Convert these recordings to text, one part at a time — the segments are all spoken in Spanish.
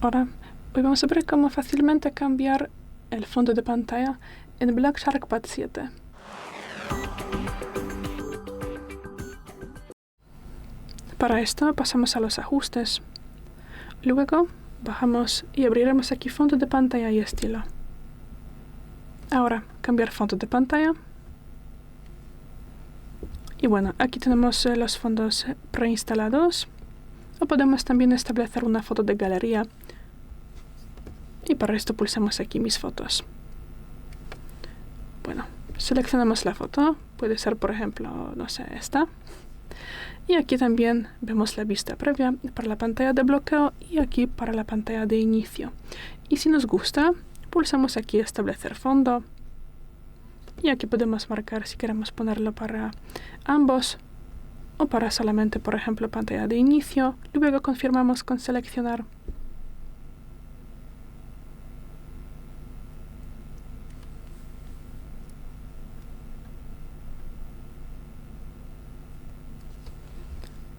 Ahora, hoy vamos a ver cómo fácilmente cambiar el fondo de pantalla en Black Shark Pad 7. Para esto pasamos a los ajustes. Luego bajamos y abriremos aquí fondo de pantalla y estilo. Ahora, cambiar fondo de pantalla. Y bueno, aquí tenemos los fondos preinstalados. O podemos también establecer una foto de galería. Y para esto pulsamos aquí mis fotos. Bueno, seleccionamos la foto. Puede ser, por ejemplo, no sé, esta. Y aquí también vemos la vista previa para la pantalla de bloqueo y aquí para la pantalla de inicio. Y si nos gusta, pulsamos aquí establecer fondo. Y aquí podemos marcar si queremos ponerlo para ambos o para solamente, por ejemplo, pantalla de inicio. Luego confirmamos con seleccionar.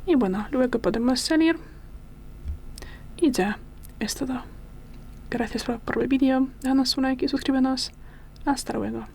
Y bueno, luego podemos salir. Y ya, es todo. Gracias por ver el vídeo, danos un like y suscríbenos. Hasta luego.